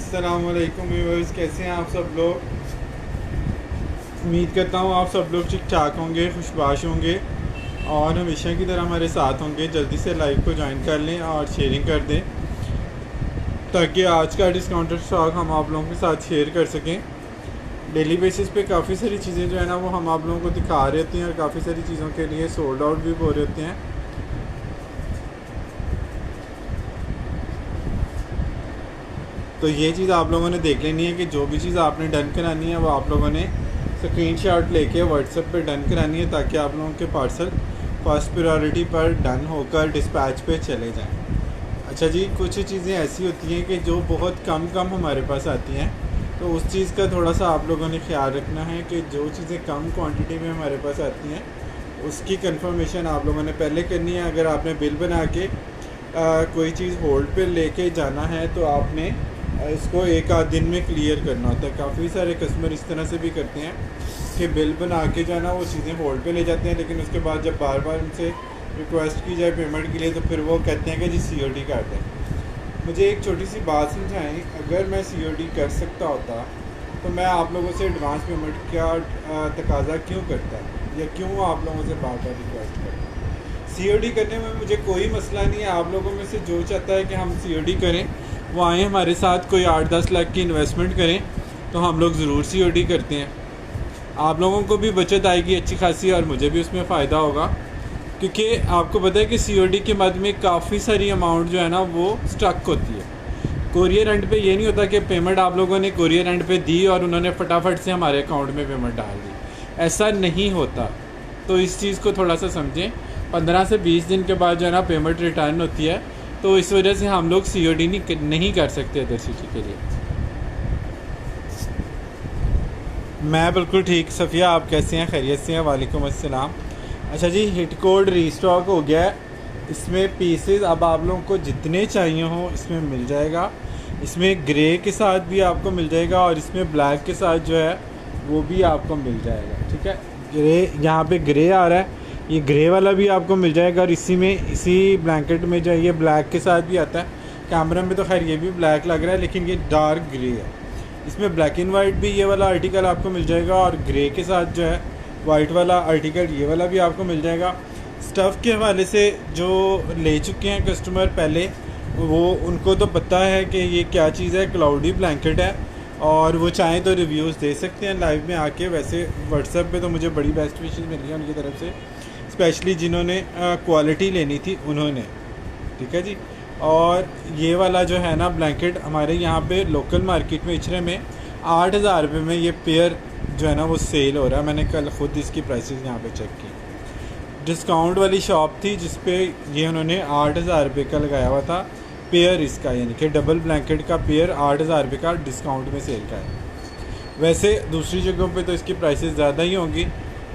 अस्सलामुअलैकुम व्यूअर्स, कैसे हैं आप सब लोग। उम्मीद करता हूँ आप सब लोग ठीक ठाक होंगे, खुशबाश होंगे और हमेशा की तरह हमारे साथ होंगे। जल्दी से लाइव को ज्वाइन कर लें और शेयरिंग कर दें ताकि आज का डिस्काउंटेड स्टॉक हम आप लोगों के साथ शेयर कर सकें। डेली बेसिस पे काफ़ी सारी चीज़ें जो है ना वो हम आप लोगों को दिखा रहे होते हैं और काफ़ी सारी चीज़ों के लिए सोल्ड आउट भी हो रहे होते हैं। तो ये चीज़ आप लोगों ने देख लेनी है कि जो भी चीज़ आपने डन करानी है वो आप लोगों ने स्क्रीनशॉट लेके व्हाट्सएप पे डन करानी है ताकि आप लोगों के पार्सल फर्स्ट प्रायोरिटी पर डन होकर डिस्पैच पे चले जाएं। अच्छा जी, कुछ चीज़ें ऐसी होती हैं कि जो बहुत कम हमारे पास आती हैं, तो उस चीज़ का थोड़ा सा आप लोगों ने ख्याल रखना है कि जो चीज़ें कम क्वांटिटी में हमारे पास आती हैं उसकी कंफर्मेशन आप लोगों ने पहले करनी है। अगर आपने बिल बना के कोई चीज़ होल्ड पे लेके जाना है तो आपने इसको एक आध दिन में क्लियर करना होता है। काफ़ी सारे कस्टमर इस तरह से भी करते हैं कि बिल बना के जो है ना वो चीज़ें होल्ड पे ले जाते हैं, लेकिन उसके बाद जब बार बार उनसे रिक्वेस्ट की जाए पेमेंट के लिए तो फिर वो कहते हैं कि जी COD कर दें। मुझे एक छोटी सी बात समझाएं, अगर मैं COD कर सकता होता तो मैं आप लोगों से एडवांस पेमेंट का तकाजा क्यों करता या क्यों आप लोगों से बार बार रिक्वेस्ट करता। COD करने में मुझे कोई मसला नहीं है। आप लोगों में से जो चाहता है कि हम COD करें वो आए हमारे साथ, कोई 8-10 लाख की इन्वेस्टमेंट करें तो हम लोग ज़रूर COD करते हैं। आप लोगों को भी बचत आएगी अच्छी खासी और मुझे भी उसमें फ़ायदा होगा, क्योंकि आपको पता है कि COD के मद में काफ़ी सारी अमाउंट जो है ना वो स्टक होती है। कोरियर एंड पे ये नहीं होता कि पेमेंट आप लोगों ने कोरियर एंड पे दी और उन्होंने फटाफट से हमारे अकाउंट में पेमेंट डाल दी, ऐसा नहीं होता। तो इस चीज़ को थोड़ा सा समझें। 15 से 20 दिन के बाद जो है ना पेमेंट रिटर्न होती है, तो इस वजह से हम लोग COD नहीं कर सकते अदर सिटी के लिए। मैं बिल्कुल ठीक। सफ़िया, आप कैसे हैं? खैरियत से हैं? वालेकुम अस्सलाम। अच्छा जी, हिट कोड रीस्टॉक हो गया है। इसमें पीसेस अब आप लोगों को जितने चाहिए हों इसमें मिल जाएगा। इसमें ग्रे के साथ भी आपको मिल जाएगा और इसमें ब्लैक के साथ जो है वो भी आपको मिल जाएगा। ठीक है, ग्रे यहाँ पे ग्रे आ रहा है, ये ग्रे वाला भी आपको मिल जाएगा और इसी ब्लैंकेट में जो है ये ब्लैक के साथ भी आता है। कैमरा में तो खैर ये भी ब्लैक लग रहा है लेकिन ये डार्क ग्रे है। इसमें ब्लैक एंड वाइट भी ये वाला आर्टिकल आपको मिल जाएगा और ग्रे के साथ जो है वाइट वाला आर्टिकल ये वाला भी आपको मिल जाएगा। स्टफ़ के हवाले से जो ले चुके हैं कस्टमर पहले, वो उनको तो पता है कि ये क्या चीज़ है। क्लाउडी ब्लैंकेट है और वो चाहें तो रिव्यूज़ दे सकते हैं लाइव में आके। वैसे व्हाट्सएप पे तो मुझे बड़ी बेस्ट विशेस मिली है उनकी तरफ से, स्पेशली जिन्होंने क्वालिटी लेनी थी उन्होंने। ठीक है जी। और ये वाला जो है ना ब्लैंकेट हमारे यहाँ पे लोकल मार्केट में इचरे में 8,000 रुपये में ये पेयर जो है ना वो सेल हो रहा है। मैंने कल ख़ुद इसकी प्राइसेस यहाँ पे चेक की। डिस्काउंट वाली शॉप थी जिस पे ये उन्होंने 8,000 रुपये का लगाया हुआ था पेयर इसका, यानी कि डबल ब्लैंकेट का पेयर 8,000 रुपये का डिस्काउंट में सेल का है। वैसे दूसरी जगहों पे तो इसकी प्राइसेस ज़्यादा ही होंगी।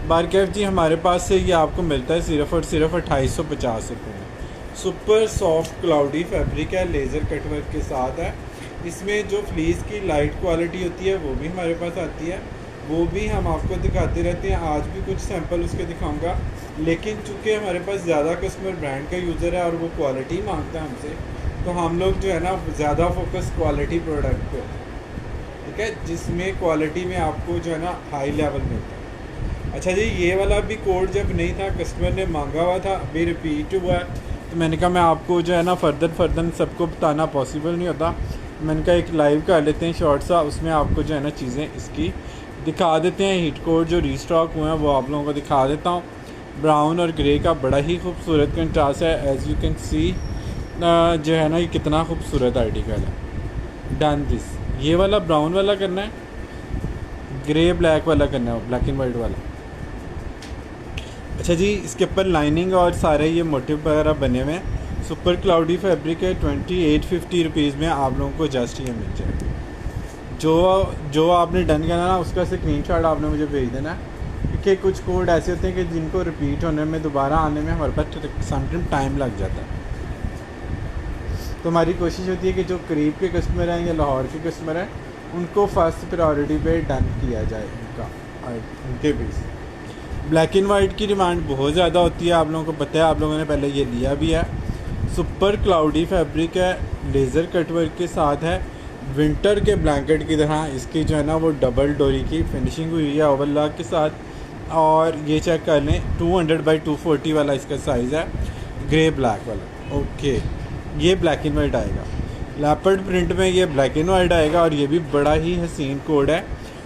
बारकैफ जी हमारे पास से ये आपको मिलता है सिर्फ़ और सिर्फ 2850 रुपये में। सुपर सॉफ्ट क्लाउडी फैब्रिक है, लेज़र कटवर्क के साथ है। इसमें जो फ्लीस की लाइट क्वालिटी होती है वो भी हमारे पास आती है, वो भी हम आपको दिखाते रहते हैं। आज भी कुछ सैंपल उसके दिखाऊंगा, लेकिन चूँकि हमारे पास ज़्यादा कस्टमर ब्रांड का यूज़र है और वो क्वालिटी मांगता है हमसे, तो हम लोग जो है ना ज़्यादा फोकस क्वालिटी प्रोडक्ट पे, ठीक है, जिसमें क्वालिटी में आपको जो है ना हाई लेवल मिलता है। अच्छा जी, ये वाला भी कोड जब नहीं था कस्टमर ने मांगा हुआ था, अभी रिपीट हुआ है, तो मैंने कहा मैं आपको जो है ना फर्दर सबको बताना पॉसिबल नहीं होता। मैंने कहा एक लाइव कर लेते हैं शॉर्ट सा, उसमें आपको जो है ना चीज़ें इसकी दिखा देते हैं। हिट कोड जो रीस्टॉक हुए हैं वो आप लोगों को दिखा देता हूँ। ब्राउन और ग्रे का बड़ा ही खूबसूरत कंट्रास्ट है। एज़ यू कैन सी जो है ना ये कितना खूबसूरत आर्टिकल है। डन दिस, ये वाला ब्राउन वाला करना है, ग्रे ब्लैक वाला करना है, ब्लैक एंड वाइट वाला। अच्छा जी, इसके ऊपर लाइनिंग और सारे ये मोटिव वगैरह बने हुए हैं। सुपर क्लाउडी फैब्रिक है। 2850 रुपीज़ में आप लोगों को जस्ट ये मिल जाएगा। जो आपने डन करना ना उसका स्क्रीनशॉट आपने मुझे भेज देना है, क्योंकि कुछ कोड ऐसे होते हैं कि जिनको रिपीट होने में, दोबारा आने में हमारे पास समटाइम टाइम लग जाता है। तो हमारी कोशिश होती है कि जो करीब के कस्टमर हैं या लाहौर के कस्टमर हैं उनको फर्स्ट प्रायोरिटी पे डन किया जाए उनके बेस। ब्लैक एंड वाइट की डिमांड बहुत ज़्यादा होती है, आप लोगों को पता है, आप लोगों ने पहले ये लिया भी है। सुपर क्लाउडी फैब्रिक है, लेज़र कटवर्क के साथ है। विंटर के ब्लैंकेट की तरह इसकी जो है ना वो डबल डोरी की फिनिशिंग हुई है ओवरलॉक के साथ। और ये चेक कर लें 200x240 वाला इसका साइज़ है, ग्रे ब्लैक वाला। ओके, ये ब्लैक एंड वाइट आएगा। लेपर्ड प्रिंट में ये ब्लैक एंड वाइट आएगा और ये भी बड़ा ही हसीन कोड है।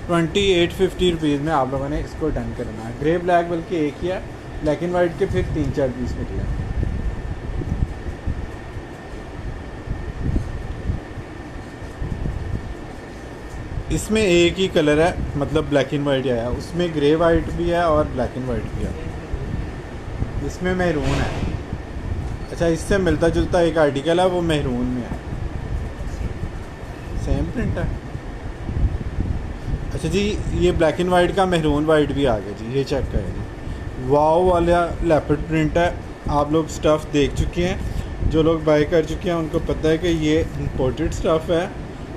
2850 रुपीज़ में आप लोगों ने इसको डन करना है। ग्रे ब्लैक बल्कि एक ही है, ब्लैक एंड वाइट के फिर 3-4 पीस निकले। इसमें एक ही कलर है, मतलब ब्लैक एंड वाइट आया, उसमें ग्रे वाइट भी है और ब्लैक एंड वाइट भी है। इसमें मैरून है। अच्छा, इससे मिलता जुलता एक आर्टिकल है, वो मैरून में है, सेम प्रिंट है। अच्छा जी, ये ब्लैक एंड वाइट का मैरून वाइट भी आ गया जी, ये चेक करें जी। वाओ वाला लेपर्ड प्रिंट है। आप लोग स्टफ़ देख चुके हैं, जो लोग बाय कर चुके हैं उनको पता है कि ये इम्पोर्टेड स्टफ़ है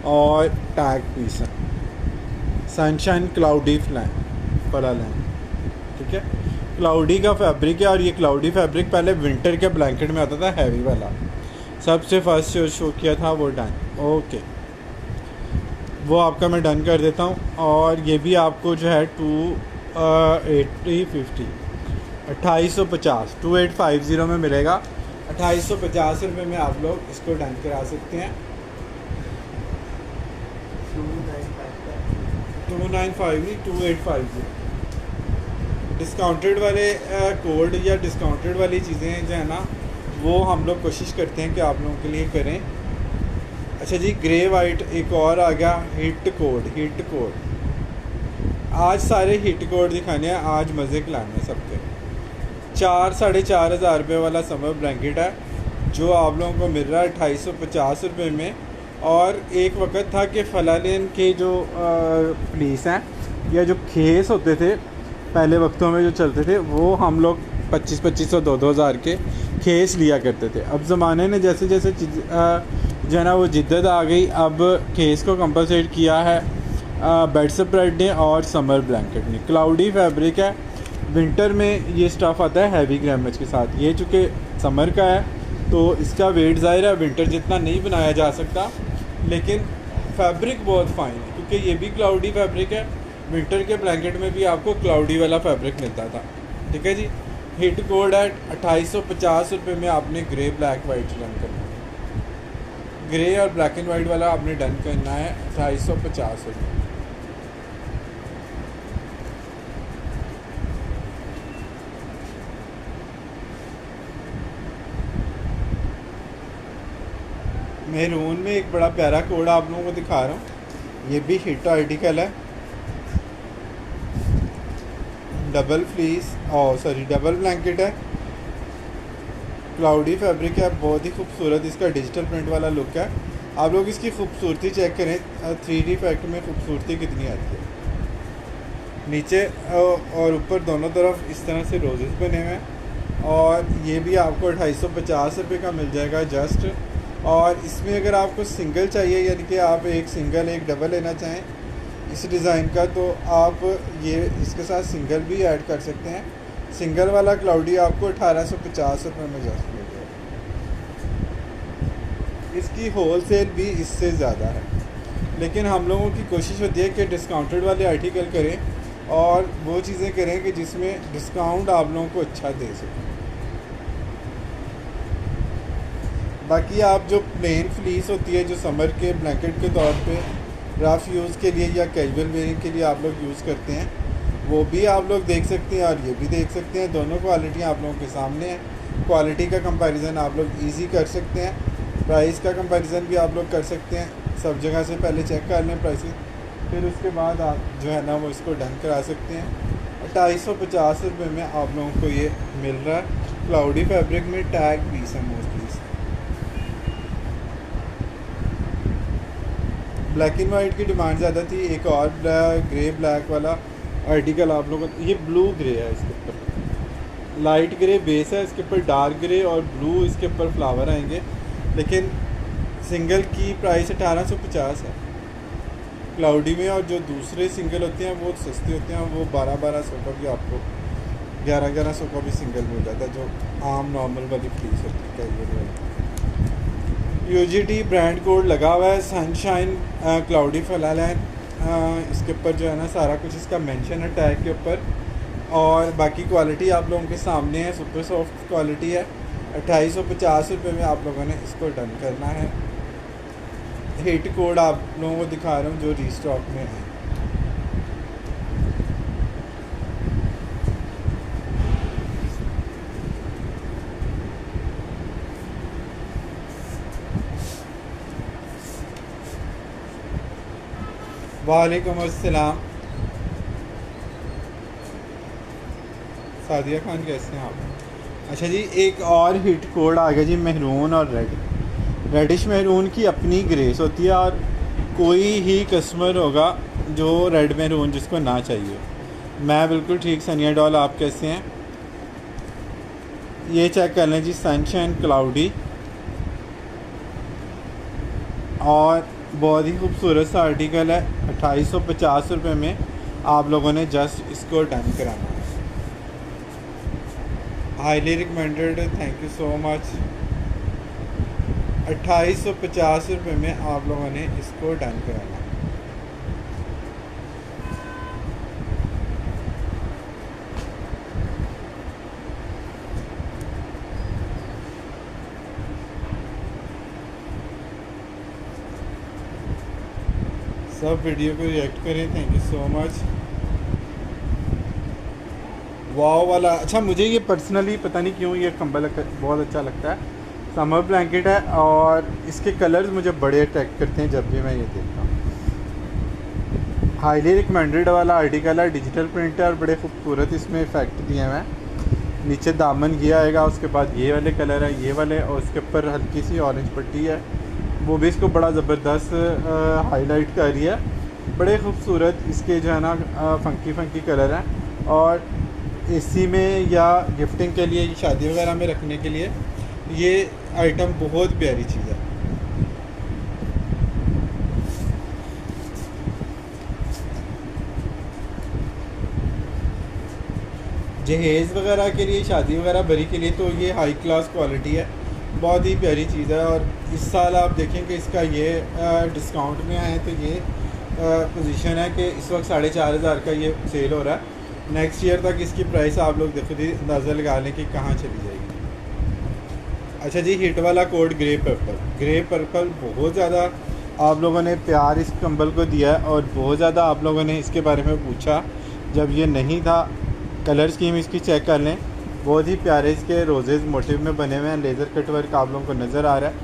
और टैग पीस है। सनशाइन क्लाउडी फला लाइन, ठीक है, क्लाउडी का फैब्रिक है। और ये क्लाउडी फैब्रिक पहले विंटर के ब्लैंकेट में आता था, हैवी वाला, सबसे फर्स्ट शो किया था वो डन। ओके, वो आपका मैं डन कर देता हूँ। और ये भी आपको जो है 2850 में मिलेगा। 2850 रुपये में आप लोग इसको डन करा सकते हैं। 295 नहीं, 2850। डिस्काउंटेड वाले कोड या डिस्काउंटेड वाली चीज़ें जो है ना, वो हम लोग कोशिश करते हैं कि आप लोगों के लिए करें। अच्छा जी, ग्रे वाइट एक और आ गया, हिट कोड। आज सारे हिट कोड दिखाने हैं, आज मज़े खिलाने हैं सबके। 4-4.5 हज़ार रुपये वाला समर ब्लैंकेट है जो आप लोगों को मिल रहा है 2850 रुपये में। और एक वक्त था कि फलालेन के जो पुलिस हैं या जो खेस होते थे पहले वक्तों में जो चलते थे, वो हम लोग 2500 2-2 हज़ार के खेस लिया करते थे। अब ज़माने ने जैसे जैसे जो है ना वो जिद्दत आ गई, अब खेस को कंपलसेट किया है बेड स्प्रेड ने और समर ब्लैंकेट ने। क्लाउडी फैब्रिक है, विंटर में ये स्टफ़ आता है हैवी ग्रामेज के साथ। ये चूँकि समर का है तो इसका वेट ज़ाहिर है विंटर जितना नहीं बनाया जा सकता, लेकिन फैब्रिक बहुत फ़ाइन है क्योंकि ये भी क्लाउडी फैब्रिक है। विंटर के ब्लैंकेट में भी आपको क्लाउडी वाला फैब्रिक मिलता था, ठीक है जी। हिट कोड है 2850 रुपये में आपने ग्रे ब्लैक वाइट डन करना है। ग्रे और ब्लैक एंड वाइट वाला आपने डन करना है 2850 रुपये। मैरून में एक बड़ा प्यारा कोड आप लोगों को दिखा रहा हूँ, ये भी हिट आर्टिकल है। डबल फ्लीस डबल ब्लैंकेट है, क्लाउडी फैब्रिक है, बहुत ही खूबसूरत इसका डिजिटल प्रिंट वाला लुक है। आप लोग इसकी खूबसूरती चेक करें, 3D इफेक्ट में खूबसूरती कितनी आती है। नीचे और ऊपर दोनों तरफ इस तरह से रोजेस बने हुए हैं। और ये भी आपको 2850 रुपये का मिल जाएगा जस्ट। और इसमें अगर आपको सिंगल चाहिए, यानी कि आप एक सिंगल एक डबल लेना चाहें इस डिज़ाइन का, तो आप ये इसके साथ सिंगल भी ऐड कर सकते हैं। सिंगल वाला क्लाउडी आपको 1850 रुपये में जस्ट मिल जाएगा। इसकी होल सेल भी इससे ज़्यादा है, लेकिन हम लोगों की कोशिश होती है कि डिस्काउंटेड वाले आर्टिकल करें और वो चीज़ें करें कि जिसमें डिस्काउंट आप लोगों को अच्छा दे सकें। बाकी आप जो प्लेन फ्लीस होती है, जो समर के ब्लैंकेट के तौर पे रफ़ यूज़ के लिए या कैजुअल वेयरिंग के लिए आप लोग यूज़ करते हैं, वो भी आप लोग देख सकते हैं और ये भी देख सकते हैं। दोनों क्वालिटी आप लोगों के सामने हैं। क्वालिटी का कंपैरिजन आप लोग इजी कर सकते हैं, प्राइस का कंपैरिजन भी आप लोग कर सकते हैं। सब जगह से पहले चेक कर लें प्राइसेस, फिर उसके बाद आप जो है ना वो इसको डन करा सकते हैं। 2850 रुपये में आप लोगों को ये मिल रहा है। क्लाउडी फैब्रिक में टैग पीस है मोस्टली। ब्लैक एंड वाइट की डिमांड ज़्यादा थी। एक और ग्रे ब्लैक वाला आर्टिकल आप लोगों को, ये ब्लू ग्रे है, इसके ऊपर लाइट ग्रे बेस है, इसके ऊपर डार्क ग्रे और ब्लू इसके ऊपर फ्लावर आएंगे। लेकिन सिंगल की प्राइस 1850 है क्लाउडी में, और जो दूसरे सिंगल होते हैं वो सस्ते होते हैं, वो 1200 का भी आपको 1100 का भी सिंगल मिल जाता है, जो आम नॉर्मल वाली फ्लीस होती है कैजुअल वाली। यूजीटी ब्रांड कोड लगा हुआ है, सनशाइन क्लाउडी फलालैन, इसके ऊपर जो है ना सारा कुछ इसका मेंशन है टैग के ऊपर। और बाकी क्वालिटी आप लोगों के सामने है, सुपर सॉफ्ट क्वालिटी है। 2850 में आप लोगों ने इसको डन करना है। हिट कोड आप लोगों को दिखा रहा हूँ जो रीस्टॉक में है। वालेकुम अस्सलाम। सादिया खान कैसे हैं आप? अच्छा जी, एक और हिट कोड आ गया जी, मेहरून और रेड। रेडिश मेहरून की अपनी ग्रेस होती है और कोई ही कस्टमर होगा जो रेड मेहरून जिसको ना चाहिए। मैं बिल्कुल ठीक, सनिया डॉल आप कैसे हैं? ये चेक कर लें जी, सनशाइन क्लाउडी, और बहुत ही खूबसूरत सा आर्टिकल है। 2850 में आप लोगों ने जस्ट इसको डन कराना है। Highly recommended, thank you so much. 2850 में आप लोगों ने इसको डन कराना है। सब वीडियो को रिएक्ट करें, थैंक यू सो मच। वाव वाला, अच्छा मुझे ये पर्सनली पता नहीं क्यों ये कंबल बहुत अच्छा लगता है। समर ब्लैंकेट है और इसके कलर्स मुझे बड़े अट्रैक्ट करते हैं जब भी मैं ये देखता हूँ। हाईली रिकमेंडेड वाला आर्टिकल है, डिजिटल प्रिंट है और बड़े खूबसूरत इसमें इफेक्ट दिए हुए हैं। नीचे दामन किया आएगा, उसके बाद ये वाले कलर है, ये वाले, और उसके ऊपर हल्की सी ऑरेंज पट्टी है, वो भी इसको बड़ा ज़बरदस्त हाईलाइट कर रही है। बड़े खूबसूरत इसके जो है ना फंकी फंकी कलर हैं, और एसी में या गिफ्टिंग के लिए, शादी वगैरह में रखने के लिए ये आइटम बहुत प्यारी चीज़ है। जहेज़ वगैरह के लिए, शादी वगैरह भरी के लिए तो ये हाई क्लास क्वालिटी है, बहुत ही प्यारी चीज़ है। और इस साल आप देखेंगे इसका ये डिस्काउंट में आए तो ये पोजीशन है कि इस वक्त 4500 का ये सेल हो रहा है। नेक्स्ट ईयर तक इसकी प्राइस आप लोग देखो जी अंदाज़ा लगा लें कि कहाँ चली जाएगी। अच्छा जी, हिट वाला code grey purple. Grey purple बहुत ज़्यादा आप लोगों ने प्यार इस कंबल को दिया है और बहुत ज़्यादा आप लोगों ने इसके बारे में पूछा जब ये नहीं था। कलर स्कीम इसकी चेक कर लें, बहुत ही प्यारे इसके रोजेज़ मोटिव में बने हुए हैं। लेज़र कट वर्क आप लोगों को नज़र आ रहा है।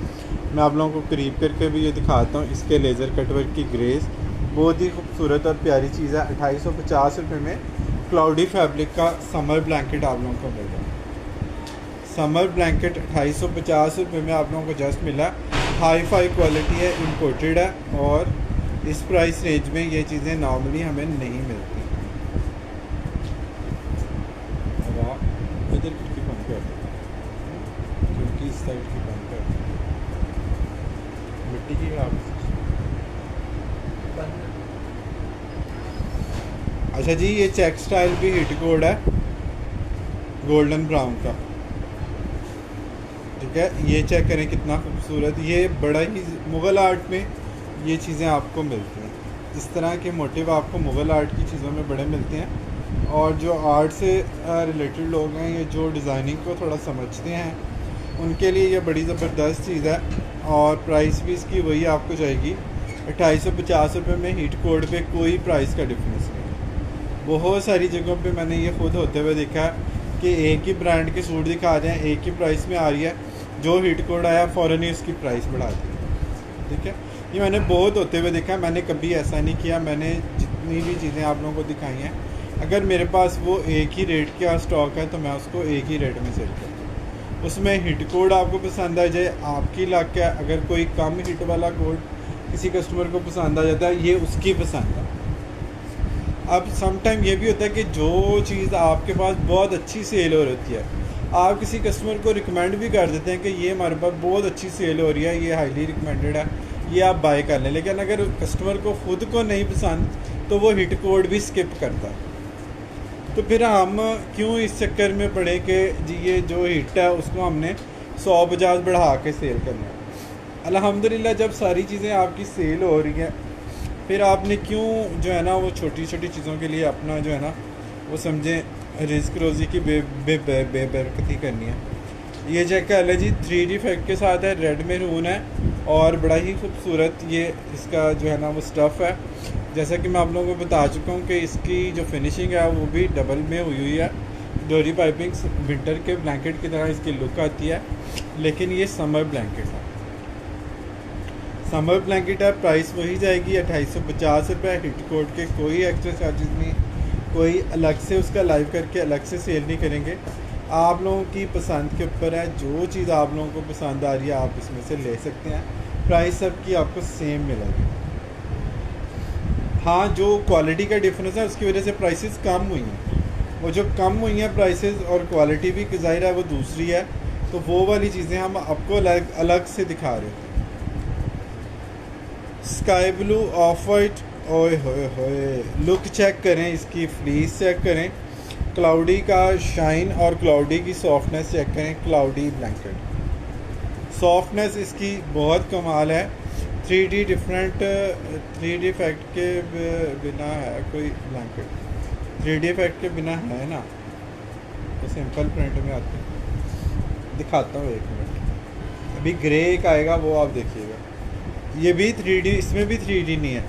मैं आप लोगों को करीब करके भी ये दिखाता हूँ। इसके लेज़र कट वर्क की ग्रेस बहुत ही खूबसूरत और प्यारी चीज़ है। 2850 में क्लाउडी फैब्रिक का समर ब्लैंकेट आप लोगों को मिल रहा है। समर ब्लैंकेट 2850 में आप लोगों को जस्ट मिला। हाई फाई क्वालिटी है, इम्पोर्टेड है, और इस प्राइस रेंज में ये चीज़ें नॉर्मली हमें नहीं मिलती। इधर खिड़की बंद कर दो, खिड़की इस साइड की बंद कर दो, मिट्टी की आप। अच्छा जी, ये चेक स्टाइल भी हिट कोड है, गोल्डन ब्राउन का, ठीक है। ये चेक करें कितना खूबसूरत, ये बड़ा ही मुग़ल आर्ट में ये चीज़ें आपको मिलती हैं। इस तरह के मोटिव आपको मुग़ल आर्ट की चीज़ों में बड़े मिलते हैं, और जो आर्ट से रिलेटेड लोग हैं, ये जो डिज़ाइनिंग को थोड़ा समझते हैं, उनके लिए ये बड़ी ज़बरदस्त चीज़ है। और प्राइस भी इसकी वही आपको जाएगी 2850 में। हीट कोड पे कोई प्राइस का डिफरेंस नहीं। बहुत सारी जगहों पे मैंने ये खुद होते हुए देखा है कि एक ही ब्रांड के सूट दिखा रहे हैं, एक ही प्राइस में आ रही है, जो हीट कोड आया फ़ौरन ही उसकी प्राइस बढ़ा दी, ठीक है। ये मैंने बहुत होते हुए देखा है, मैंने कभी ऐसा नहीं किया। मैंने जितनी भी चीज़ें आप लोगों को दिखाई हैं, अगर मेरे पास वो एक ही रेट का स्टॉक है तो मैं उसको एक ही रेट में सेल करता हूँ। उसमें हिट कोड आपको पसंद आ जाए, आपकी लाख है। अगर कोई कम हिट वाला कोड किसी कस्टमर को पसंद आ जाता है, ये उसकी पसंद है। अब सम टाइम ये भी होता है कि जो चीज़ आपके पास बहुत अच्छी सेल हो रही है, आप किसी कस्टमर को रिकमेंड भी कर देते हैं कि ये हमारे पास बहुत अच्छी सेल हो रही है, ये हाईली रिकमेंडेड है, ये आप बाय कर लें। लेकिन अगर कस्टमर को खुद को नहीं पसंद तो वो हिट कोड भी स्किप करता है। तो फिर हम क्यों इस चक्कर में पड़े कि जी ये जो हिट है उसको हमने 100-50 बढ़ा के सेल करना है। अल्हम्दुलिल्लाह जब सारी चीज़ें आपकी सेल हो रही हैं, फिर आपने क्यों जो है ना वो छोटी छोटी चीज़ों के लिए अपना जो है ना वो समझें रिस्क रोज़ी की बेबरकती करनी है। ये चेक कर ले जी, 3D इफेक्ट के साथ है, रेड मेरून है और बड़ा ही खूबसूरत ये इसका जो है ना वो स्टफ़ है। जैसा कि मैं आप लोगों को बता चुका हूँ कि इसकी जो फिनिशिंग है वो भी डबल में हुई है। डोरी पाइपिंग विंटर के ब्लैंकेट की तरह इसकी लुक आती है, लेकिन ये समर ब्लैंकेट है। समर ब्लैंकेट है, प्राइस वही जाएगी 2850 रुपये। हिट कोड के कोई एक्स्ट्रा चार्जेस नहीं, कोई अलग से उसका लाइव करके अलग से सेल नहीं करेंगे। आप लोगों की पसंद के ऊपर है, जो चीज़ आप लोगों को पसंद आ रही है आप इसमें से ले सकते हैं। प्राइस सबकी आपको सेम मिलेगी। हाँ, जो क्वालिटी का डिफरेंस है उसकी वजह से प्राइसेस कम हुई हैं। वो जो कम हुई हैं प्राइसेस और क्वालिटी भी ज़ाहिर है वो दूसरी है, तो वो वाली चीज़ें हम आपको अलग अलग से दिखा रहे थे। स्काई ब्लू ऑफ वाइट, ओए होए होए, लुक चेक करें, इसकी फ्लीस चेक करें, क्लाउडी का शाइन और क्लाउडी की सॉफ्टनेस चेक करें। क्लाउडी ब्लैंकेट सॉफ्टनेस इसकी बहुत कमाल है। 3D डिफरेंट 3D इफेक्ट के बिना है कोई ब्लैंकेट, 3D इफेक्ट के बिना है ना, तो सिंपल प्रिंट में आते हैं। दिखाता हूँ 1 मिनट। अभी ग्रे एक आएगा वो आप देखिएगा, ये भी 3D, इसमें भी 3D नहीं है,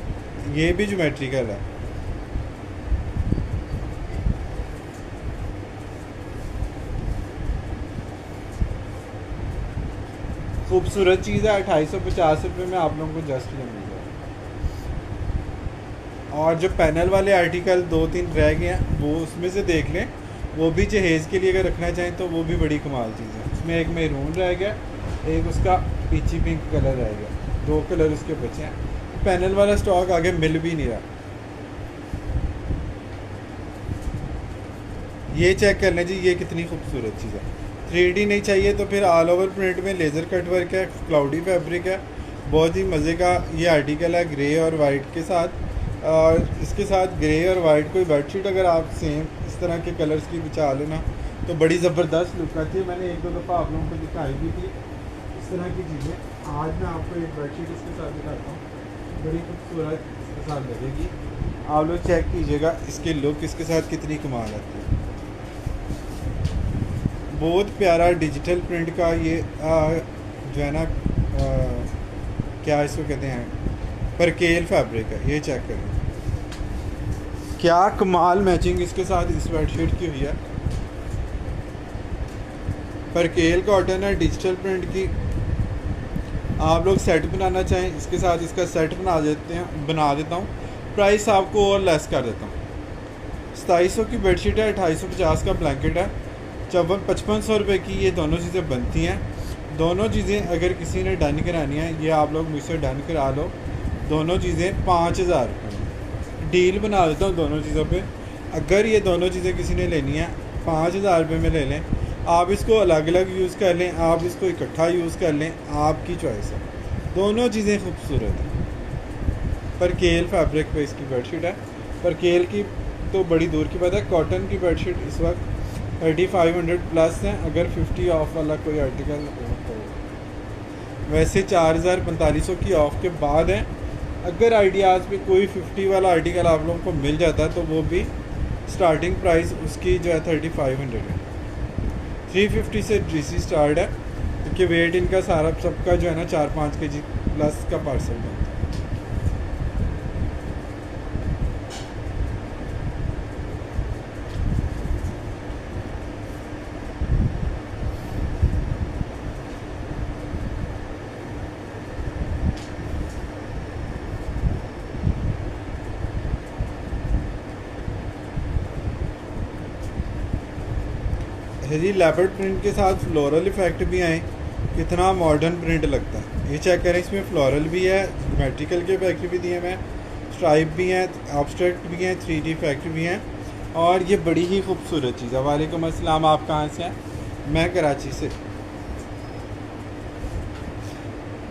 ये भी ज्योमेट्रिकल है। खूबसूरत चीज़ है, 2850 रुपये में आप लोगों को जस्ट ये मिल जाएगा। और जो पैनल वाले आर्टिकल 2-3 रह गए हैं वो उसमें से देख लें, वो भी जहेज़ के लिए अगर रखना चाहें तो वो भी बड़ी कमाल चीज़ है। उसमें एक मैरून रह गया, एक उसका पीची पिंक कलर रह गया, 2 कलर उसके बचे हैं। पैनल वाला स्टॉक आगे मिल भी नहीं रहा। ये चेक कर लें जी, ये कितनी खूबसूरत चीज़ है। 3D नहीं चाहिए तो फिर ऑल ओवर प्रिंट में लेज़र कट वर्क है, क्लाउडी फैब्रिक है, बहुत ही मज़े का ये आर्टिकल है ग्रे और वाइट के साथ। और इसके साथ ग्रे और वाइट कोई बेडशीट अगर आप सेम इस तरह के कलर्स की बिछा लेना तो बड़ी ज़बरदस्त लुक आती है। मैंने 1-2 दफ़ा आप लोगों को दिखाई भी थी इस तरह की चीज़ें। आज मैं आपको एक बेडशीट इसके साथ दिखाता हूँ, बड़ी खूबसूरत इसके साथ लगेगी। आप लोग चेक कीजिएगा इसकी लुक इसके साथ कितनी कमाल आती है। बहुत प्यारा डिजिटल प्रिंट का ये जो है ना क्या इसको कहते हैं, परकेल फैब्रिक है। ये चेक करें क्या कमाल मैचिंग इसके साथ इस बेडशीट की हुई है। परकेल कॉटन है, डिजिटल प्रिंट की। आप लोग सेट बनाना चाहें इसके साथ इसका सेट बना देता हूँ। प्राइस आपको और लेस कर देता हूँ। 2700 की बेडशीट है, 2850 का ब्लैंकेट है, 5500 रुपये की ये दोनों चीज़ें बनती हैं। दोनों चीज़ें अगर किसी ने डन करानी है, ये आप लोग मुझसे डन करा लो। दोनों चीज़ें 5000 रुपये डील बना देता हूँ दोनों चीज़ों पे। अगर ये दोनों चीज़ें किसी ने लेनी है 5000 रुपये में ले लें। आप इसको अलग अलग यूज़ कर लें, आप इसको इकट्ठा यूज़ कर लें, आपकी चॉइस है। दोनों चीज़ें खूबसूरत हैं। परकेल फैब्रिक पे इसकी बेडशीट है। परकेल की तो बड़ी दूर की बात है। कॉटन की बेडशीट इस वक्त 3500 प्लस हैं। अगर 50 ऑफ वाला कोई आर्टिकल हो तो वैसे 4000-4500 की ऑफ़ के बाद है। अगर आइडियाज़ पे कोई 50 वाला आर्टिकल आप लोगों को मिल जाता है तो वो भी स्टार्टिंग प्राइस उसकी जो है 3500 है। 350 से डीसी स्टार्ट है, क्योंकि वेट इनका सारा सबका जो है ना 4-5 kg प्लस का पार्सल है। जी लेपर्ड प्रिंट के साथ फ्लोरल इफ़ेक्ट भी आए, कितना मॉडर्न प्रिंट लगता है। ये चेक करें, इसमें फ्लोरल भी है, ज्योमेट्रिकल के इफेक्ट भी दिए हैं, स्ट्राइप भी हैं, एब्स्ट्रैक्ट भी हैं, 3D इफेक्ट भी हैं, और ये बड़ी ही खूबसूरत चीज़ है। वालेकुम अस्सलाम, आप कहाँ से हैं? मैं कराची से।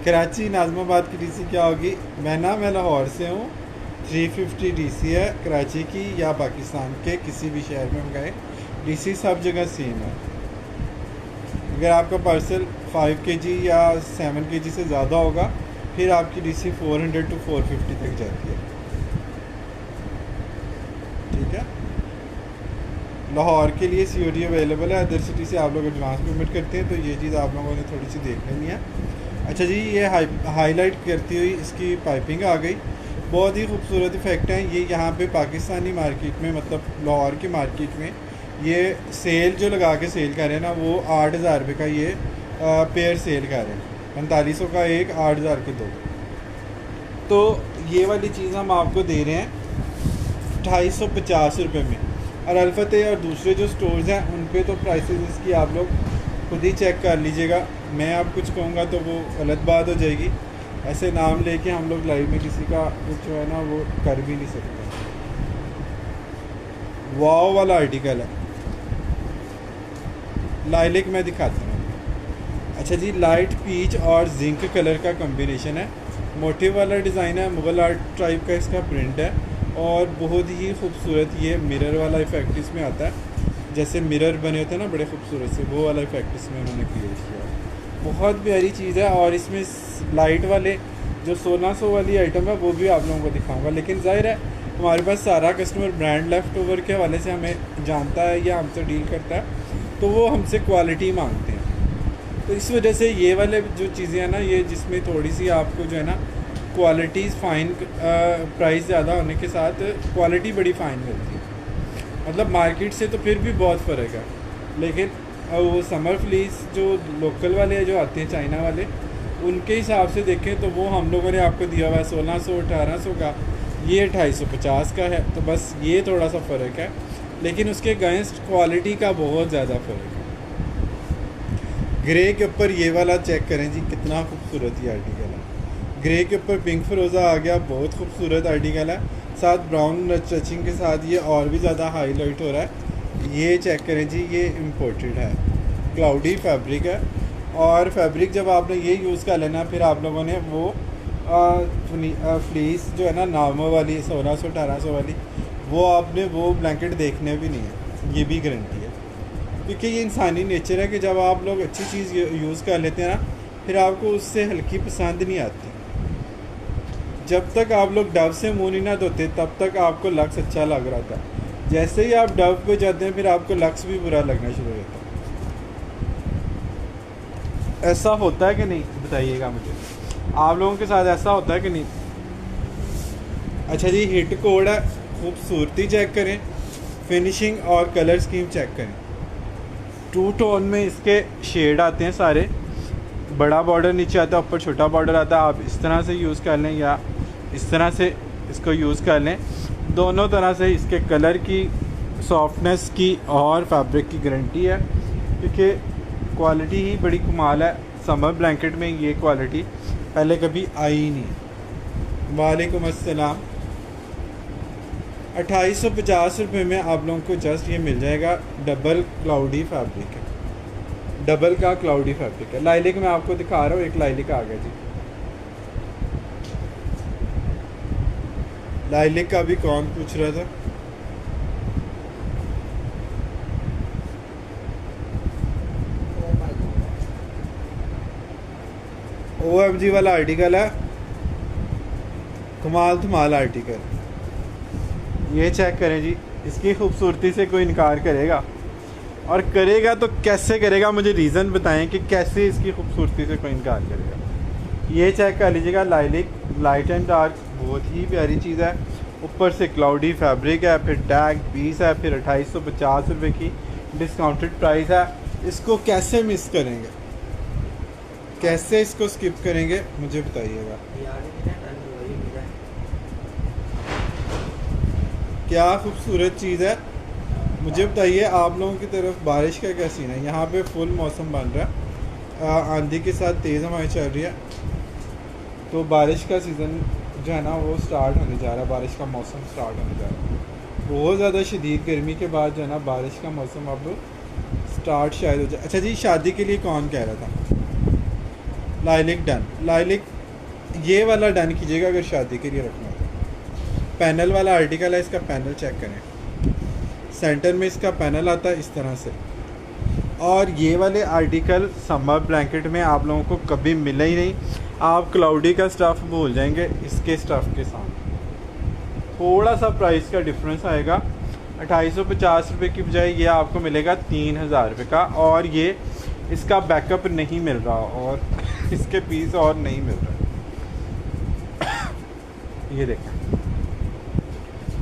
कराची नाज़माबाद की डीसी क्या होगी? मैं लाहौर से हूँ। 350 डीसी है कराची की या पाकिस्तान के किसी भी शहर में हम गए, डीसी सब जगह सेम है। अगर आपका पार्सल 5 kg या 7 kg से ज़्यादा होगा फिर आपकी DC 400 to 450 तक जाती है। ठीक है, लाहौर के लिए COD अवेलेबल है। अदर सिटी से आप लोग एडवांस पेमेंट करते हैं तो ये चीज़ आप लोगों ने थोड़ी सी देख लेनी है। अच्छा जी, ये हाईलाइट करती हुई इसकी पाइपिंग आ गई, बहुत ही खूबसूरत इफेक्ट है ये। यहाँ पे पाकिस्तानी मार्केट में, मतलब लाहौर की मार्केट में ये सेल जो लगा के सेल कर रहे हैं ना, वो 8,000 रुपये का ये पेयर सेल कर रहे हैं। 4500 का एक, 8,000 के दो। तो ये वाली चीज़ हम आपको दे रहे हैं 250 रुपये में। और अल्फतेह और दूसरे जो स्टोर्स हैं उन पे तो प्राइसेस इसकी आप लोग खुद ही चेक कर लीजिएगा। मैं अब कुछ कहूँगा तो वो गलत बात हो जाएगी। ऐसे नाम लेके हम लोग लाइव में किसी का कुछ जो है ना वो कर भी नहीं सकते। वाव वाला आर्टिकल है, लाइलिक में दिखाता हूँ। अच्छा जी, लाइट पीच और जिंक कलर का कम्बिनेशन है, मोटिव वाला डिज़ाइन है, मुगल आर्ट टाइप का इसका प्रिंट है और बहुत ही खूबसूरत ये मिरर वाला इफेक्ट इसमें आता है। जैसे मिरर बने होते हैं ना बड़े खूबसूरत से, वो वाला इफेक्ट इसमें उन्होंने क्रिएट किया है। बहुत प्यारी चीज़ है। और इसमें लाइट वाले जो 1600 वाली आइटम है वो भी आप लोगों को दिखाऊंगा। लेकिन जाहिर है हमारे पास सारा कस्टमर ब्रांड लेफ़्ट ओवर के हवाले से हमें जानता है या हमसे डील करता है, तो वो हमसे क्वालिटी मांगते हैं। तो इस वजह से ये वाले जो चीज़ें हैं ना, ये जिसमें थोड़ी सी आपको जो है ना क्वालिटी फ़ाइन, प्राइस ज़्यादा होने के साथ क्वालिटी बड़ी फ़ाइन मिलती है। मतलब मार्केट से तो फिर भी बहुत फ़र्क है। लेकिन वो समर फ्लीस जो लोकल वाले जो आते हैं चाइना वाले, उनके हिसाब से देखें तो वो हम लोगों ने आपको दिया हुआ है 1600 1800 का, ये 250 का है। तो बस ये थोड़ा सा फ़र्क है, लेकिन उसके अगेंस्ट क्वालिटी का बहुत ज़्यादा फ़र्क है। ग्रे के ऊपर ये वाला चेक करें जी, कितना खूबसूरत ये आर्टिकल है। ग्रे के ऊपर पिंक फिरोज़ा आ गया, बहुत खूबसूरत आर्टिकल है। साथ ब्राउन टचिंग के साथ ये और भी ज़्यादा हाईलाइट हो रहा है। ये चेक करें जी, ये इम्पोर्टेड है, क्लाउडी फैब्रिक है। और फैब्रिक जब आपने ये यूज़ कर लेना, फिर आप लोगों ने वो फ्लीस जो है ना नार्मल वाली 1600 1800 वाली, वो आपने वो ब्लैंकेट देखने भी नहीं है। ये भी गारंटी है, क्योंकि ये इंसानी नेचर है कि जब आप लोग अच्छी चीज़ यूज़ कर लेते हैं ना, फिर आपको उससे हल्की पसंद नहीं आती। जब तक आप लोग डव से मुंह नहीं ना धोते तब तक आपको लक्स अच्छा लग रहा था। जैसे ही आप डव पे जाते हैं फिर आपको लक्स भी बुरा लगना शुरू होता है। ऐसा होता है कि नहीं, बताइएगा मुझे, आप लोगों के साथ ऐसा होता है कि नहीं? अच्छा जी, हिट कोड है, खूबसूरती चेक करें, फिनिशिंग और कलर स्कीम चेक करें। 2 टोन में इसके शेड आते हैं सारे। बड़ा बॉर्डर नीचे आता है, ऊपर छोटा बॉर्डर आता है। आप इस तरह से यूज़ कर लें या इस तरह से इसको यूज़ कर लें, दोनों तरह से इसके कलर की, सॉफ्टनेस की और फैब्रिक की गारंटी है, क्योंकि क्वालिटी ही बड़ी कमाल है। समर ब्लैंकेट में ये क्वालिटी पहले कभी आई ही नहीं। वालेकुम अस्सलाम। 2850 रुपये में आप लोगों को जस्ट ये मिल जाएगा। डबल क्लाउडी फैब्रिक है, डबल का क्लाउडी फैब्रिक है। लाइलिक मैं आपको दिखा रहा हूँ, एक लाइलिक आ गया जी। लाइलिक का भी कौन पूछ रहा था? OMG वाला आर्टिकल है, कमाल धमाल आर्टिकल। ये चेक करें जी, इसकी खूबसूरती से कोई इनकार करेगा? और करेगा तो कैसे करेगा? मुझे रीज़न बताएं कि कैसे इसकी खूबसूरती से कोई इनकार करेगा। ये चेक कर लीजिएगा, लाइलिक लाइट एंड डार्क, बहुत ही प्यारी चीज़ है। ऊपर से क्लाउडी फैब्रिक है, फिर टैग पीस है, फिर 2850 रुपये की डिस्काउंटेड प्राइस है। इसको कैसे मिस करेंगे, कैसे इसको स्किप करेंगे, मुझे बताइएगा। क्या खूबसूरत चीज़ है, मुझे बताइए। आप लोगों की तरफ बारिश का क्या सीन है? यहाँ पे फुल मौसम बन रहा है, आंधी के साथ तेज़ हवाएं चल रही है, तो बारिश का सीज़न जो है ना वो स्टार्ट होने जा रहा है। बारिश का मौसम स्टार्ट होने जा रहा है। बहुत ज़्यादा शदीद गर्मी के बाद जो है ना बारिश का मौसम अब स्टार्ट शायद हो जाए। अच्छा जी, शादी के लिए कौन कह रहा था? लाइलिक डन, लाइलिक ये वाला डन कीजिएगा अगर शादी के लिए रखना हो। पैनल वाला आर्टिकल है, इसका पैनल चेक करें। सेंटर में इसका पैनल आता है इस तरह से, और ये वाले आर्टिकल समर ब्लैंकेट में आप लोगों को कभी मिला ही नहीं। आप क्लाउडी का स्टफ़ भूल जाएंगे इसके स्टफ़ के साथ। थोड़ा सा प्राइस का डिफरेंस आएगा, 2850 रुपये की बजाय ये आपको मिलेगा 3000 रुपये का। और ये इसका बैकअप नहीं मिल रहा और इसके पीस और नहीं मिल रहा। ये देखें,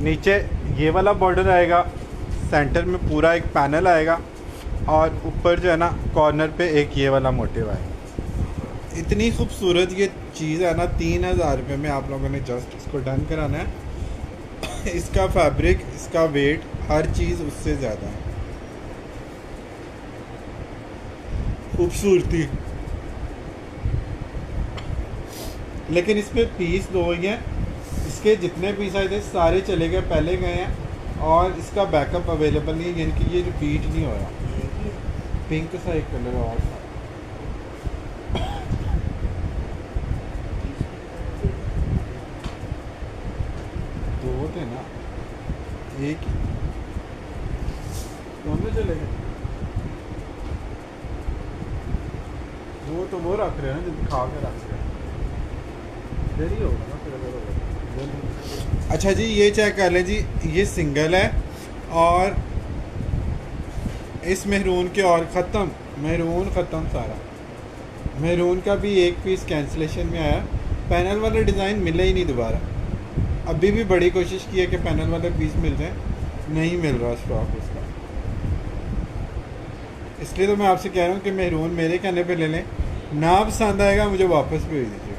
नीचे ये वाला बॉर्डर आएगा, सेंटर में पूरा एक पैनल आएगा और ऊपर जो है ना कॉर्नर पे एक ये वाला मोटिव आएगा। इतनी खूबसूरत ये चीज़ है ना, 3000 रुपये में आप लोगों ने जस्ट इसको डन कराना है। इसका फैब्रिक, इसका वेट, हर चीज़ उससे ज़्यादा है खूबसूरती। लेकिन इसमें पीस दो ही हैं, इसके जितने पीस आए थे सारे चले गए, पहले गए हैं और इसका बैकअप अवेलेबल नहीं है, यानी कि ये रिपीट नहीं हो रहा। पिंक सा एक कलर और था, दो थे ना, एक दोनों चले गए। वो तो वो रख रहे हैं ना, जब खा के रख रहे हैं, देरी होगा ना फिर अगर होगा। अच्छा जी, ये चेक कर लें जी, ये सिंगल है और इस मेहरून के और ख़त्म, मेहरून ख़त्म सारा। मेहरून का भी एक पीस कैंसिलेशन में आया, पैनल वाला डिज़ाइन मिला ही नहीं दोबारा। अभी भी बड़ी कोशिश की है कि पैनल वाले पीस मिल जाए, नहीं मिल रहा स्टॉक उसका। इसलिए तो मैं आपसे कह रहा हूँ कि मेहरून मेरे कहने पे ले लें, ना पसंद आएगा मुझे वापस भेज दीजिए।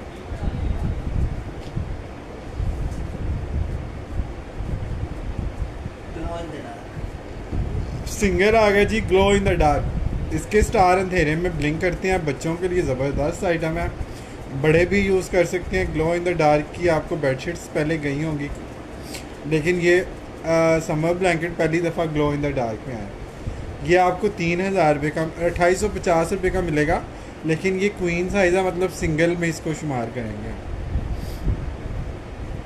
सिंगर आ गया जी, ग्लो इन द डार्क। इसके स्टार अंधेरे में ब्लिंक करते हैं, बच्चों के लिए ज़बरदस्त आइटम है, बड़े भी यूज़ कर सकते हैं। ग्लो इन द डार्क की आपको बेडशीट्स पहले गई होंगी, लेकिन ये समर ब्लैंकेट पहली दफ़ा ग्लो इन द डार्क में आया। ये आपको 3000 रुपये का, 2850 रुपये का मिलेगा, लेकिन ये क्वीन साइज़ है, मतलब सिंगल में इसको शुमार करेंगे,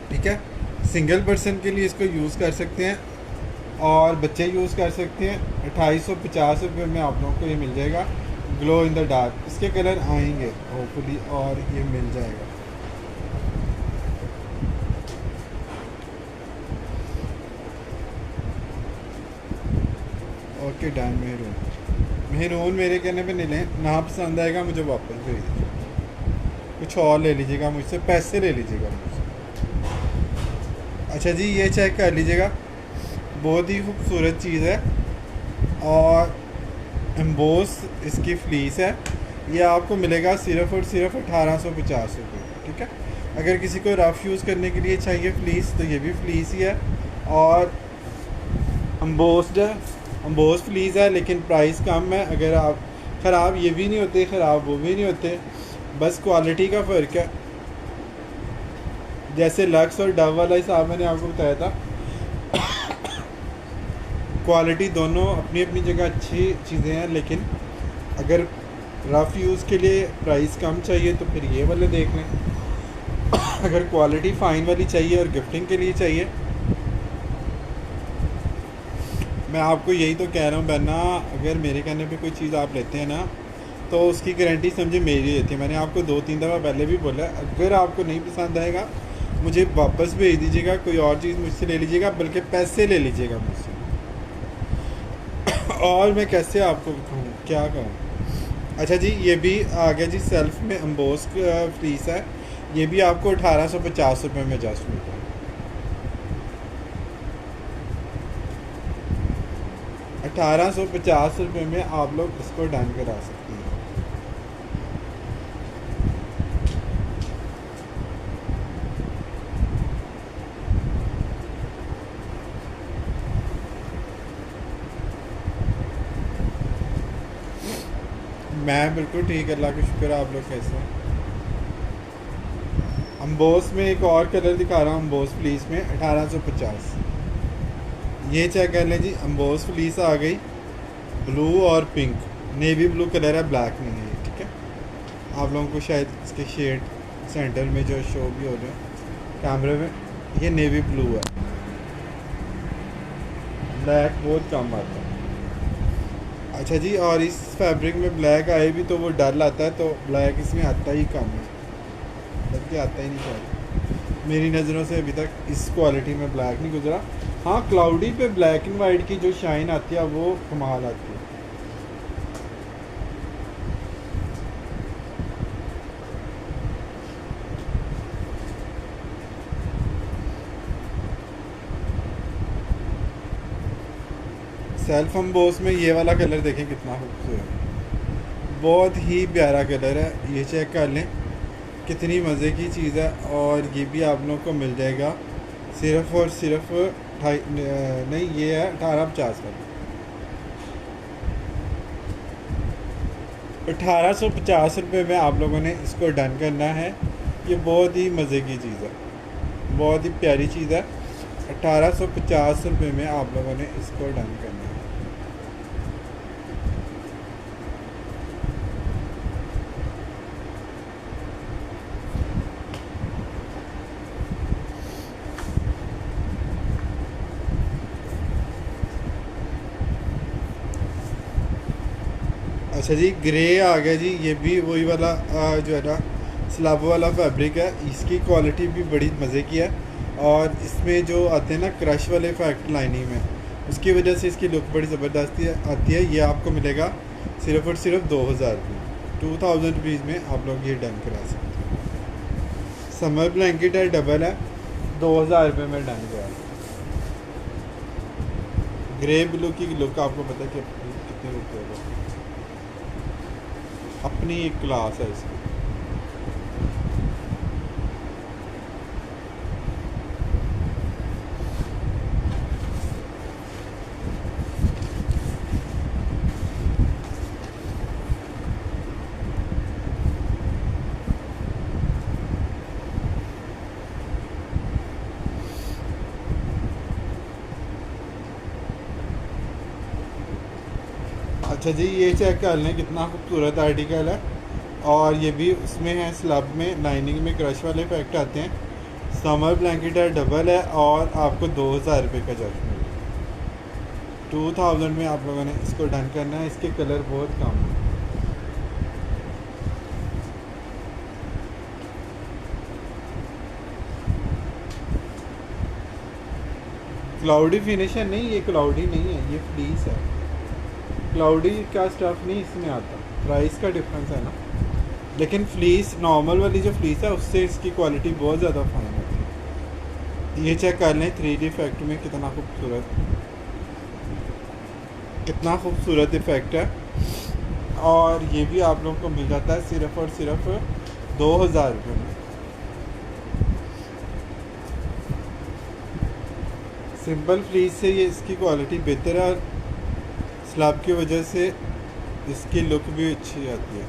ठीक है। सिंगल पर्सन के लिए इसको यूज़ कर सकते हैं और बच्चे यूज़ कर सकते हैं। 2850 रुपये में आप लोगों को ये मिल जाएगा ग्लो इन द डार्क। इसके कलर आएंगे होपफुली और ये मिल जाएगा। Okay done. मेहरून मेरे कहने पे नहीं लें, ना पसंद आएगा मुझे वापस भेज दीजिए, कुछ और ले लीजिएगा मुझसे, पैसे ले लीजिएगा मुझसे। अच्छा जी, ये चेक कर लीजिएगा, बहुत ही खूबसूरत चीज़ है और एम्बोस इसकी फ्लीस है। ये आपको मिलेगा सिर्फ़ और सिर्फ 1850 रुपये, ठीक है। अगर किसी को रफ़ यूज़ करने के लिए चाहिए फ्लीस तो ये भी फ्लीस ही है और एम्बोस्ड है, एम्बोस फ्लीस है, लेकिन प्राइस कम है। अगर आप ख़राब ये भी नहीं होते, ख़राब वो भी नहीं होते, बस क्वालिटी का फ़र्क है। जैसे लक्स और डव वाला हिसाब मैंने आपको बताया था, क्वालिटी दोनों अपनी अपनी जगह अच्छी चीज़ें हैं, लेकिन अगर रफ़ यूज़ के लिए प्राइस कम चाहिए तो फिर ये वाले देख लें। अगर क्वालिटी फ़ाइन वाली चाहिए और गिफ्टिंग के लिए चाहिए, मैं आपको यही तो कह रहा हूँ बहना, अगर मेरे कहने पे कोई चीज़ आप लेते हैं ना तो उसकी गारंटी समझे मेरी रहती है। मैंने आपको 2-3 दफ़ा पहले भी बोला, अगर आपको नहीं पसंद आएगा मुझे वापस भेज दीजिएगा, कोई और चीज़ मुझसे ले लीजिएगा, बल्कि पैसे ले लीजिएगा मुझसे। और मैं कैसे आपको कहूँ, क्या कहूँ। अच्छा जी, ये भी आ गया जी, सेल्फ में एम्बोस फ्लीस है, ये भी आपको 1850 रुपये में जस्ट मिलता है। 1850 रुपये में आप लोग इसको डन करा सकते हैं। मैं बिल्कुल ठीक, अल्लाह का शुक्र। आप लोग कैसे हैं? अम्बोस में एक और कलर दिखा रहा हूँ, अम्बोस फ्लीस में 1850। ये चेक कर लें जी, अम्बोस फ्लीस आ गई, ब्लू और पिंक, नेवी ब्लू कलर है, ब्लैक नहीं है, ठीक है। आप लोगों को शायद इसके शेड सेंटर में जो शो भी हो रहे हैं कैमरे में, ये नेवी ब्लू है, ब्लैक बहुत कम आता है। अच्छा जी, और इस फैब्रिक में ब्लैक आए भी तो वो डर आता है, तो ब्लैक इसमें आता ही कम है, बल्कि आता ही नहीं चाहिए। मेरी नज़रों से अभी तक इस क्वालिटी में ब्लैक नहीं गुजरा। हाँ, क्लाउडी पे ब्लैक एंड वाइट की जो शाइन आती है वो कमाल आती है। सेल्फ एम्बोस में ये वाला कलर देखें कितना खूबसूरत, बहुत ही प्यारा कलर है। ये चेक कर लें कितनी मज़े की चीज़ है। और ये भी आप लोगों को मिल जाएगा सिर्फ़ और सिर्फ नहीं, ये है 1850 का। 1850 रुपये में आप लोगों ने इसको डन करना है। ये बहुत ही मज़े की चीज़ है, बहुत ही प्यारी चीज़ है। 1850 रुपये में आप लोगों ने इसको डन करना है। अच्छा जी, ग्रे आ गया जी। ये भी वही वाला जो है ना स्लब वाला फैब्रिक है। इसकी क्वालिटी भी बड़ी मज़े की है। और इसमें जो आते हैं ना क्रश वाले इफेक्ट लाइनिंग में, उसकी वजह से इसकी लुक बड़ी ज़बरदस्त आती है। ये आपको मिलेगा सिर्फ़ और सिर्फ 2000 रुपये, 2000 रुपीज़ में आप लोग ये डन करा सकते हैं। समर ब्लैंकेट है, डबल है, 2000 रुपये में डन करा। ग्रे ब्लू की लुक आपको पता है कि कितनी लुक है, अपनी एक क्लास है इसकी। अच्छा जी, ये चेक कर लें कितना खूबसूरत आर्टिकल है। और ये भी उसमें है, स्लब में लाइनिंग में क्रश वाले इफेक्ट आते हैं। समर ब्लैंकेट है, डबल है, और आपको 2000 रुपये का जज मिलेगा। 2000 में आप लोगों ने इसको डन करना है। इसके कलर बहुत कम हैं। क्लाउडी फिनिशर नहीं, ये क्लाउडी नहीं है, ये फ्लीस है। क्लाउडी का स्टफ़ नहीं इसमें आता, प्राइस का डिफरेंस है ना। लेकिन फ्लीस नॉर्मल वाली जो फ्लीस है उससे इसकी क्वालिटी बहुत ज़्यादा फाइन होती है। ये चेक कर लें 3D इफेक्ट में कितना खूबसूरत इफेक्ट है। और ये भी आप लोगों को मिल जाता है सिर्फ़ और सिर्फ 2000 रुपये में। सिंपल फ्लीस से ये इसकी क्वालिटी बेहतर है, और स्लब की वजह से इसकी लुक भी अच्छी आती है।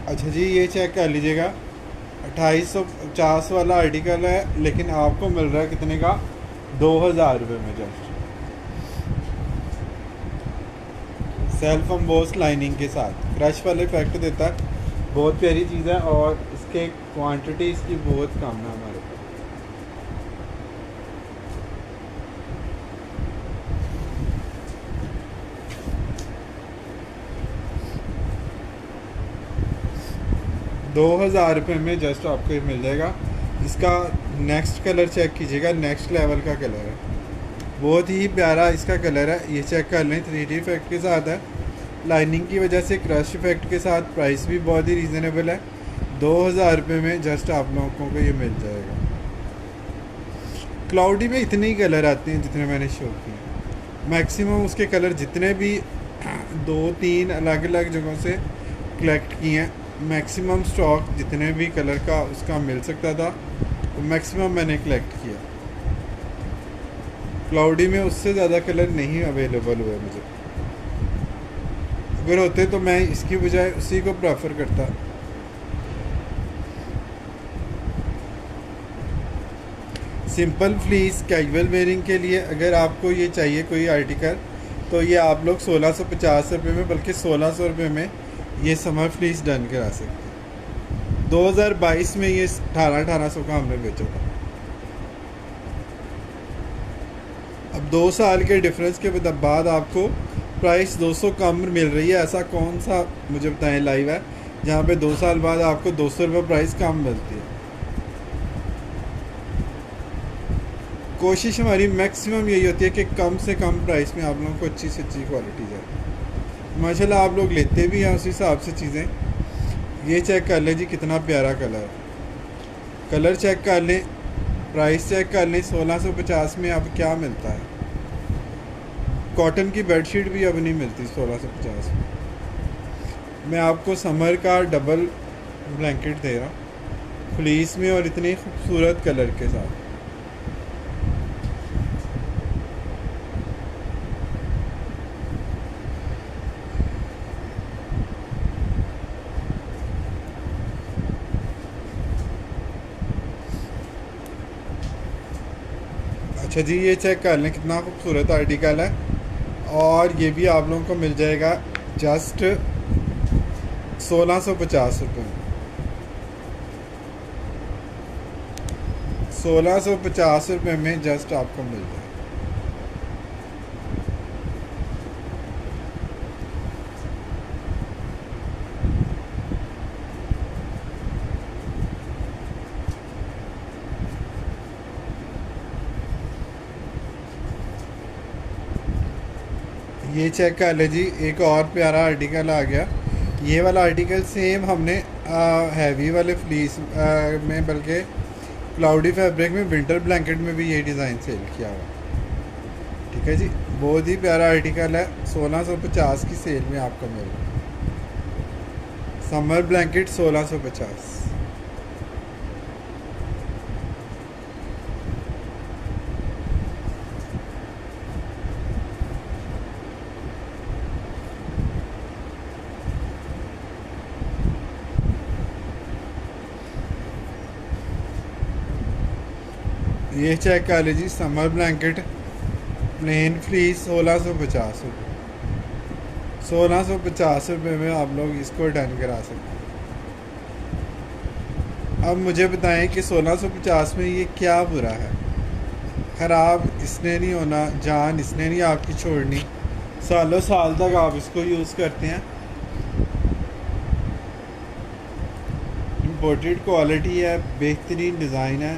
अच्छा जी, ये चेक कर लीजिएगा 2850 वाला आर्टिकल है, लेकिन आपको मिल रहा है कितने का, 2000 रुपये में जस्ट। सेल्फ एम्बोस लाइनिंग के साथ क्रश वाले इफेक्ट देता है। बहुत प्यारी चीज़ है, और इसके क्वांटिटी इसकी बहुत कम है हमारे पास। 2000 रुपये में जस्ट आपको ये मिल जाएगा। इसका नेक्स्ट कलर चेक कीजिएगा, नेक्स्ट लेवल का कलर है, बहुत ही प्यारा इसका कलर है। ये चेक कर लें, 3D इफेक्ट के साथ है, लाइनिंग की वजह से क्रश इफेक्ट के साथ। प्राइस भी बहुत ही रीज़नेबल है, 2000 रुपये में जस्ट आप लोगों को ये मिल जाएगा। क्लाउडी में इतने ही कलर आते हैं जितने मैंने शो किए। मैक्सिमम उसके कलर जितने भी 2-3 अलग अलग जगहों से कलेक्ट किए हैं, मैक्सिमम स्टॉक जितने भी कलर का उसका मिल सकता था तो मैक्सिमम मैंने कलेक्ट किया। क्लाउडी में उससे ज़्यादा कलर नहीं अवेलेबल हुए मुझे। अगर होते तो मैं इसकी बजाय उसी को प्रेफर करता। सिंपल फ्लीस कैजुअल वेयरिंग के लिए अगर आपको ये चाहिए कोई आर्टिकल, तो ये आप लोग 1650 रुपये में, बल्कि 1600 रुपये में ये समर फ्लीस डन करा सकते हैं। 2022 में ये 1800 का हमने बेचा था। अब 2 साल के डिफरेंस के बाद आपको प्राइस 200 कम मिल रही है। ऐसा कौन सा मुझे बताएं लाइव है जहाँ पे 2 साल बाद आपको 200 रुपये प्राइस कम मिलती है। कोशिश हमारी मैक्सिमम यही होती है कि कम से कम प्राइस में आप लोगों को अच्छी से अच्छी क्वालिटी जाए। माशाल्लाह आप लोग लेते भी हैं उसी हिसाब से चीज़ें। ये चेक कर लें जी, कितना प्यारा कलर है। कलर चेक कर लें, प्राइस चेक कर लें। 1650 में अब क्या मिलता है। कॉटन की बेडशीट भी अब नहीं मिलती 1650 में। मैं आपको समर का डबल ब्लैंकेट दे रहा हूँ फ्लीस में, और इतने खूबसूरत कलर के साथ। अच्छा जी, ये चेक कर लें कितना खूबसूरत आर्टिकल है। और ये भी आप लोगों को मिल जाएगा जस्ट 1650 रुपये में। 1650 रुपये में जस्ट आपको मिल जाए। ये चेक कर ले जी, एक और प्यारा आर्टिकल आ गया। ये वाला आर्टिकल सेम हमने हैवी वाले फ्लीस में, बल्कि क्लाउडी फैब्रिक में, विंटर ब्लैंकेट में भी ये डिज़ाइन सेल किया हुआ। ठीक है जी, बहुत ही प्यारा आर्टिकल है। 1650 की सेल में आपको मिल रहा है समर ब्लैंकेट 1650। ये चेक कर लीजिए, समर ब्लैंकेट प्लेन फ्लीस 1650 रुपये। 1650 रुपये में आप लोग इसको डन करा सकते हैं। अब मुझे बताएं कि 1650 में ये क्या बुरा है। ख़राब इसने नहीं होना, जान इसने नहीं आपकी छोड़नी, सालों साल तक आप इसको यूज़ करते हैं। इम्पोर्टेड क्वालिटी है, बेहतरीन डिज़ाइन है,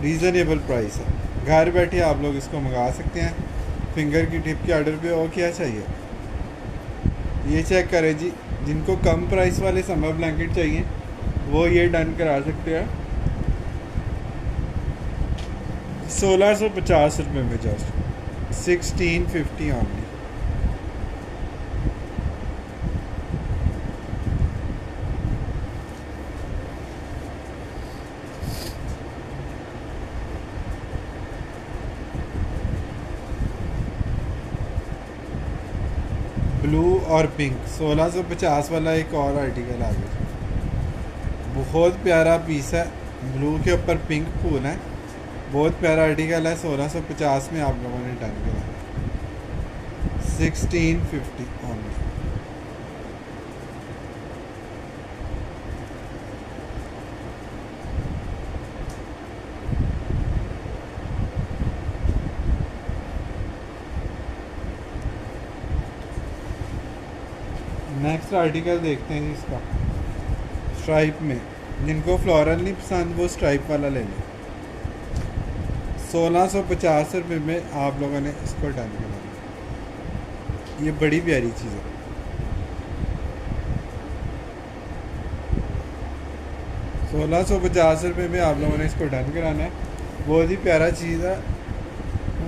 रीज़नेबल प्राइस है। घर बैठे आप लोग इसको मंगा सकते हैं फिंगर की टिप के ऑर्डर पे। और क्या चाहिए। ये चेक करें जी, जिनको कम प्राइस वाले समर ब्लैंकेट चाहिए वो ये डन करा सकते हैं 1650 रुपये में जस्ट 1650 ऑनली। ब्लू और पिंक 1650 वाला एक और आर्टिकल आ गया। बहुत प्यारा पीस है, ब्लू के ऊपर पिंक फूल है। बहुत प्यारा आर्टिकल है। 1650 में आप लोगों ने डन किया 1650 ऑनली। नेक्स्ट आर्टिकल देखते हैं जी, इसका स्ट्राइप में। जिनको फ्लोरल नहीं पसंद वो स्ट्राइप वाला ले लें। 1650 रुपये में आप लोगों ने इसको डन करना। ये बड़ी प्यारी चीज़ है। ₹1650 में आप लोगों ने इसको डन कराना है। बहुत ही प्यारा चीज़ है।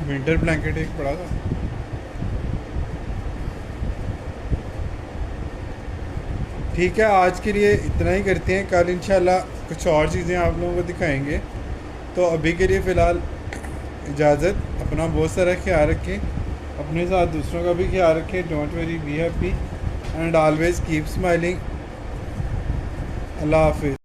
विंटर ब्लैंकेट एक पड़ा था। ठीक है, आज के लिए इतना ही करते हैं। कल इंशाल्लाह कुछ और चीज़ें आप लोगों को दिखाएंगे। तो अभी के लिए फ़िलहाल इजाज़त। अपना बहुत सारा ख्याल रखें, अपने साथ दूसरों का भी ख्याल रखें। Don't worry, be happy. And always keep smiling. अल्लाह हाफिज़।